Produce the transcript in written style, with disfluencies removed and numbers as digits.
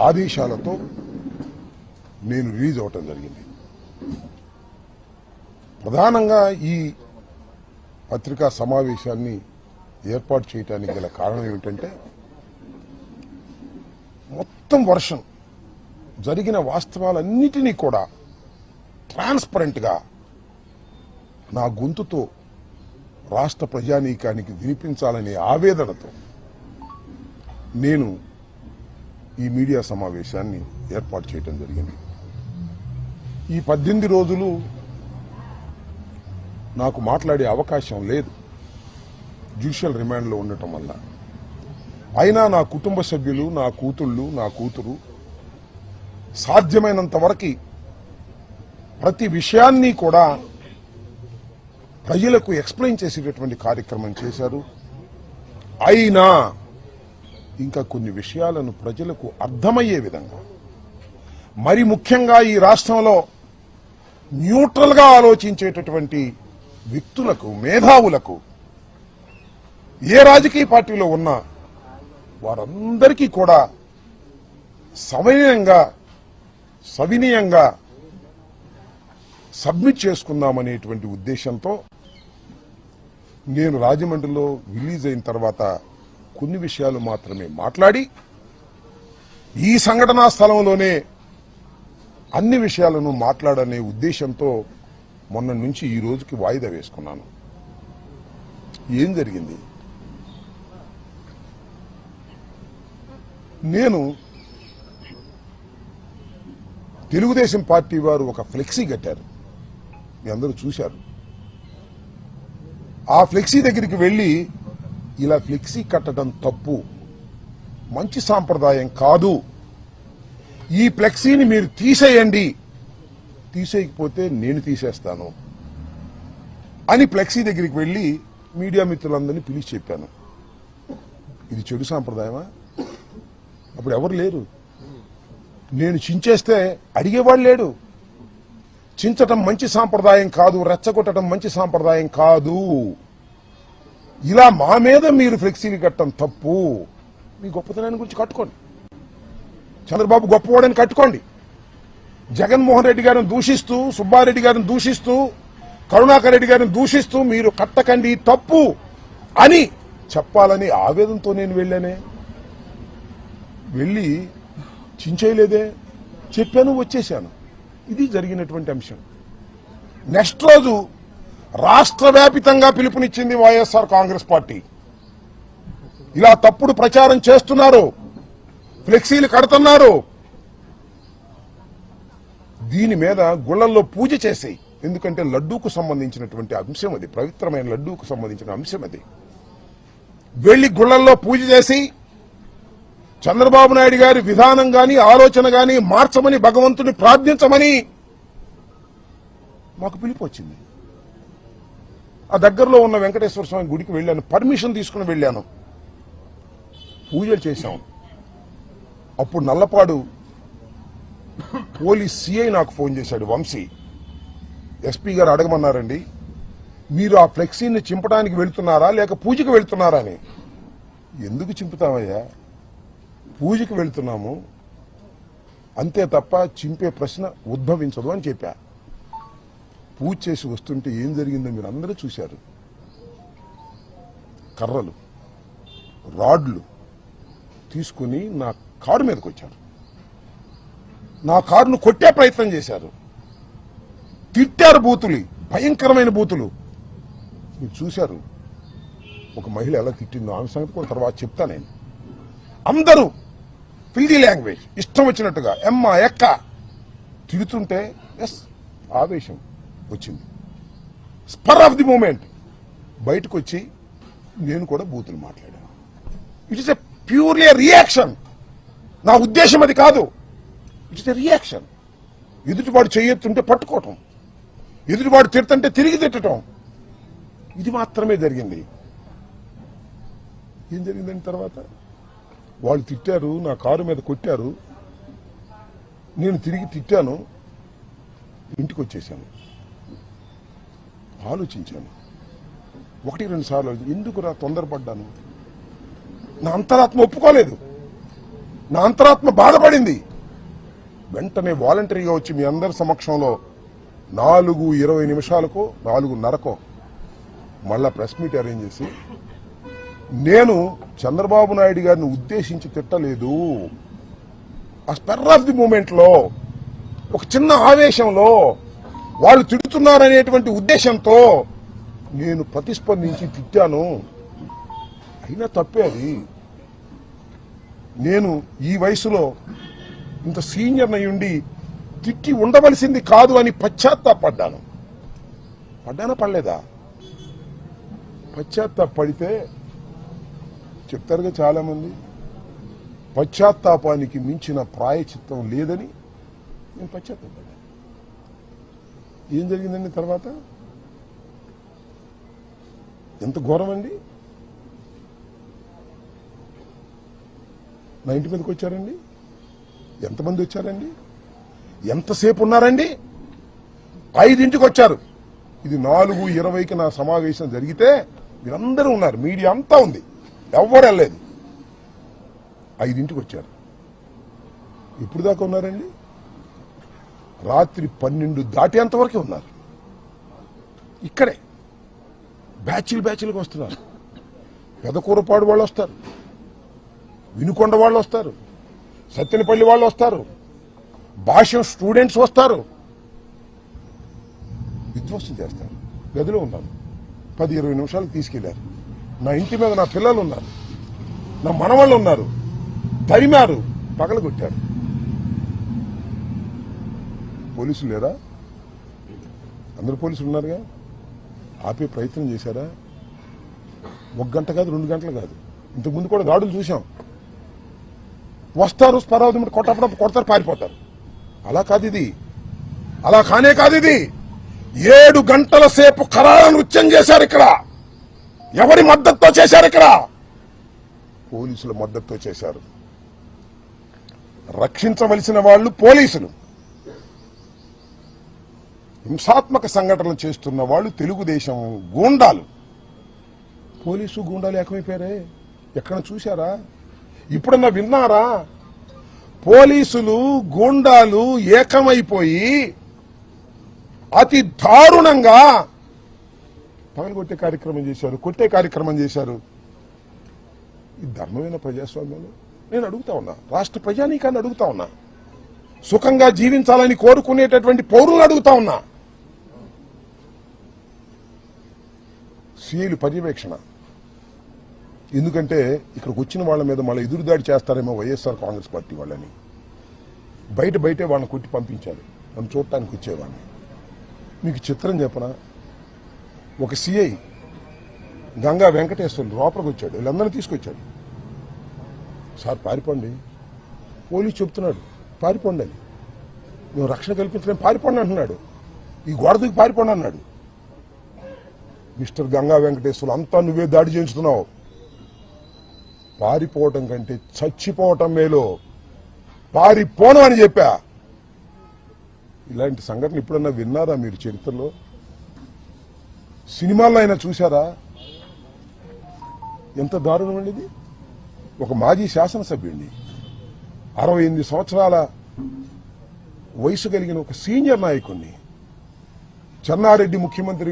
ఆదేశాలతో నేను రిలీజ్ అవటం జరిగింది. ప్రధానంగా ఈ పత్రికా సమావేశాన్ని ఏర్పాటు చేయడానికి గల కారణం ఏమిటంటే, మొత్తం వర్షం జరిగిన వాస్తవాలన్నిటినీ కూడా ట్రాన్స్పరెంట్ గా నా గొంతుతో రాష్ట్ర ప్రజానీకానికి వినిపించాలనే ఆవేదనతో నేను ఈ మీడియా సమావేశాన్ని ఏర్పాటు చేయడం జరిగింది. ఈ 18 రోజులు నాకు మాట్లాడే అవకాశం లేదు, జ్యుడిషియల్ రిమాండ్లో ఉండటం వల్ల. అయినా నా కుటుంబ సభ్యులు, నా కూతుళ్ళు, నా కూతురు సాధ్యమైనంత వరకు ప్రతి విషయాన్ని కూడా ప్రజలకు ఎక్స్ప్లెయిన్ చేసేటటువంటి కార్యక్రమం చేశారు. అయినా ఇంకా కొన్ని విషయాలను ప్రజలకు అర్థమయ్యే విధంగా, మరి ముఖ్యంగా ఈ రాష్ట్రంలో న్యూట్రల్ గా ఆలోచించేటటువంటి వ్యక్తులకు, మేధావులకు, ఏ రాజకీయ పార్టీలో ఉన్నా వారందరికీ కూడా సవినయంగా సబ్మిట్ చేసుకుందామనేటువంటి ఉద్దేశంతో నేను రాజమండ్రిలో రిలీజ్ అయిన తర్వాత కొన్ని విషయాలు మాత్రమే మాట్లాడి, ఈ సంఘటనా స్థలంలోనే అన్ని విషయాలను మాట్లాడనే ఉద్దేశంతో మొన్న నుంచి ఈ రోజుకి వాయిదా వేసుకున్నాను. ఏం జరిగింది? నేను తెలుగుదేశం పార్టీ వారు ఒక ఫ్లెక్సీ కట్టారు, మీ అందరూ చూశారు. ఆ ఫ్లెక్సీ దగ్గరికి వెళ్లి, ఇలా ఫ్లెక్సీ కట్టడం తప్పు, మంచి సాంప్రదాయం కాదు, ఈ ఫ్లెక్సీని మీరు తీసేయండి, తీసేయకపోతే నేను తీసేస్తాను అని ఫ్లెక్సీ దగ్గరికి వెళ్లి మీడియా మిత్రులందరినీ పిలిచి చెప్పాను. ఇది చెడు సాంప్రదాయమా? అప్పుడు ఎవరు లేరు. నేను చించేస్తే అడిగేవాడు లేడు. చించటం మంచి సాంప్రదాయం కాదు, రెచ్చగొట్టడం మంచి సాంప్రదాయం కాదు, ఇలా మా మీద మీరు ఫ్లెక్సీలు కట్టడం తప్పు, మీ గొప్పతనాన్ని గురించి కట్టుకోండి, చంద్రబాబు గొప్పవాడని కట్టుకోండి, జగన్మోహన్ రెడ్డి గారిని దూషిస్తూ, సుబ్బారెడ్డి గారిని దూషిస్తూ, కరుణాకర్ రెడ్డి గారిని దూషిస్తూ మీరు కట్టకండి తప్పు అని చెప్పాలని ఆవేదనతో నేను వెళ్ళానే. వెళ్ళి చించేయలేదే, చెప్పాను, వచ్చేశాను. ఇది జరిగినటువంటి అంశం. నెక్స్ట్ రోజు రాష్ట్ర వ్యాపితంగా పిలుపునిచ్చింది వైఎస్ఆర్ కాంగ్రెస్ పార్టీ. ఇలా తప్పుడు ప్రచారం చేస్తున్నారు, ఫ్లెక్సీలు కడుతున్నారు, దీని మీద గుళ్లల్లో పూజ చేసి, ఎందుకంటే లడ్డూకు సంబంధించినటువంటి అంశం అది, పవిత్రమైన లడ్డూకు సంబంధించిన అంశం అది. వెళ్లి గుళ్లల్లో పూజ చేసి చంద్రబాబు నాయుడు గారి విధానం గాని, ఆలోచన గాని మార్చమని భగవంతుని ప్రార్థించమని మాకు పిలుపు వచ్చింది. ఆ దగ్గరలో ఉన్న వెంకటేశ్వర స్వామి గుడికి వెళ్ళాను, పర్మిషన్ తీసుకుని వెళ్ళాను, పూజలు చేశాం. అప్పుడు నల్లపాడు పోలీస్ సిఐ నాకు ఫోన్ చేశాడు, వంశీ, ఎస్పీ గారు అడగమన్నారండి, మీరు ఆ ఫ్లెక్సీని చింపడానికి వెళ్తున్నారా లేక పూజకు వెళ్తున్నారా అని. ఎందుకు చింపుతామయ్యా, పూజకి వెళ్తున్నాము అంతే తప్ప చింపే ప్రశ్న ఉద్భవించదు అని చెప్పా. పూజ చేసి వస్తుంటే ఏం జరిగిందో మీరు అందరూ చూశారు. కర్రలు, రాడ్లు తీసుకుని నా కారు మీదకి వచ్చారు, నా కారును కొట్టే ప్రయత్నం చేశారు, తిట్టారు, బూతులు, భయంకరమైన బూతులు మీరు చూశారు. ఒక మహిళ ఎలా తిట్టిందో ఆమె సంగతి కూడా తర్వాత చెప్తా. నేను అందరూ ఫిల్దీ లాంగ్వేజ్ ఇష్టం వచ్చినట్టుగా ఎమ్మ ఎక్క తిడుతుంటే ఆవేశం వచ్చింది. స్పర్ ఆఫ్ ది మూమెంట్ బయటకు వచ్చి నేను కూడా బూతులు మాట్లాడాను. It is a purely reaction. నా ఉద్దేశం అది కాదు, ఇట్ ఇస్ ఎ రియాక్షన్. ఎదుటివాడు చేయొత్తుంటే పట్టుకోవటం, ఎదుటివాడు తిడుతుంటే తిరిగి తిట్టడం, ఇది మాత్రమే జరిగింది. ఏం జరిగిందని తర్వాత వాళ్ళు తిట్టారు, నా కారు మీద కొట్టారు, నేను తిరిగి తిట్టాను, ఇంటికి వచ్చేసాను. ఆలోచించాను, 1-2 సార్లు ఎందుకురా తొందరపడ్డాను. నా అంతరాత్మ ఒప్పుకోలేదు. నా అంతరాత్మ బాధపడింది. వెంటనే వాలంటరీగా వచ్చి మీ అందరి సమక్షంలో 4:20 4:30 మళ్ళా ప్రెస్ మీట్ అరేంజ్ చేసి, నేను చంద్రబాబు నాయుడు గారిని ఉద్దేశించి తిట్టలేదు. ఆ స్పెర్ ఆఫ్ ది మూమెంట్ లో, ఒక చిన్న ఆవేశంలో వాళ్ళు తిడుతున్నారనేటువంటి ఉద్దేశంతో నేను ప్రతిస్పందించి తిట్టాను. అయినా తప్పే అది. నేను ఈ వయసులో ఇంత సీనియర్ అయ్యుండి తిట్టి ఉండవలసింది కాదు అని పశ్చాత్తాపడ్డాను. పడ్డానా పడలేదా? పశ్చాత్తాపడితే చెప్తారుగా చాలా మంది, పశ్చాత్తాపానికి మించిన ప్రాయచిత్తం లేదని నేను పశ్చాత్తాపడ్డాను. ఏం జరిగిందండి తర్వాత? ఎంత ఘోరం అండి. నా ఇంటి మీదకి వచ్చారండి. ఎంతమంది వచ్చారండి? ఎంతసేపు ఉన్నారండి? 5ంటికి వచ్చారు. ఇది 4:20కి నా సమావేశం జరిగితే మీరందరూ ఉన్నారు, మీడియా అంతా ఉంది, ఎవ్వరు వెళ్ళలేదు. 5ంటికి వచ్చారు. ఎప్పుడు దాకా ఉన్నారండి? రాత్రి 12 దాటేంతవరకే ఉన్నారు. ఇక్కడే బ్యాచ్లుగా వస్తున్నారు. పెదకూరపాడు వాళ్ళు వస్తారు, వినుకొండ వాళ్ళు వస్తారు, సత్తెనపల్లి వాళ్ళు వస్తారు, భాష్యం స్టూడెంట్స్ వస్తారు, విధ్వంసం చేస్తారు. గదిలో ఉన్నాను. 10-20 నిమిషాలకు తీసుకెళ్లారు. నా ఇంటి మీద నా పిల్లలు ఉన్నారు, నా మనవాళ్ళు ఉన్నారు. తరిమారు, పగలగొట్టారు. పోలీసులు లేరా? అందరు పోలీసులు ఉన్నారుగా. ఆపే ప్రయత్నం చేశారా? 1 గంట కాదు, 2 గంటలు కాదు. ఇంతకుముందు కూడా దాడులు చూశాం. వస్తారు, స్పరావతి కొట్టప్పుడు కొడతారు, పారిపోతారు. అలా కాదు ఇది. అలా కానే కాదు ఇది. 7 గంటల సేపు ఖరారా నృత్యం చేశారు ఇక్కడ. ఎవరి మద్దతుతో చేశారు? ఇక్కడ పోలీసుల మద్దతుతో చేశారు. రక్షించవలసిన వాళ్ళు పోలీసులు, హింసాత్మక సంఘటనలు చేస్తున్న వాళ్ళు తెలుగుదేశం గూండాలు. పోలీసు గూండాలు ఏకమైపోయారే. ఎక్కడ చూశారా? ఇప్పుడన్నా విన్నారా? పోలీసులు గూండాలు ఏకమైపోయి అతి దారుణంగా పగలగొట్టే కార్యక్రమం చేశారు, కొట్టే కార్యక్రమం చేశారు. ఈ ధర్మమైన ప్రజాస్వామ్యంలో నేను అడుగుతా ఉన్నా, రాష్ట్ర ప్రజానీకాన్ని అడుగుతా ఉన్నా, సుఖంగా జీవించాలని కోరుకునేటటువంటి పౌరులను అడుగుతా ఉన్నా. సీఐలు పర్యవేక్షణ. ఎందుకంటే ఇక్కడికి వచ్చిన వాళ్ళ మీద మళ్ళీ ఎదురుదాడి చేస్తారేమో వైఎస్ఆర్ కాంగ్రెస్ పార్టీ వాళ్ళని. బయటే వాళ్ళని కొట్టి పంపించారు. నన్ను చూడటానికి వచ్చేవాడిని. మీకు చిత్రం చెప్పనా? ఒక సిఐ గంగా వెంకటేశ్వర్లు లోపలికి వచ్చాడు, వీళ్ళందరినీ తీసుకొచ్చాడు. సార్ పారిపోండి, పోలీసు చెప్తున్నాడు పారిపోండి అని. నువ్వు రక్షణ కల్పించలేని పారిపోండి అంటున్నాడు. ఈ గోడ దూకి పారిపోండి అన్నాడు. మిస్టర్ గంగా వెంకటేశ్వర్లు, అంతా నువ్వే దాడి చేయించుతున్నావు. పారిపోవటం కంటే చచ్చిపోవటం మేలు, పారిపోను అని చెప్పా. ఇలాంటి సంఘటనలు ఇప్పుడన్నా విన్నారా మీరు చరిత్రలో? సినిమాల్లో అయినా చూశారా? ఎంత దారుణం అండి ఇది. ఒక మాజీ శాసనసభ్యుడిని, 68 సంవత్సరాల వయసు కలిగిన ఒక సీనియర్ నాయకుడిని, చెన్నారెడ్డి ముఖ్యమంత్రి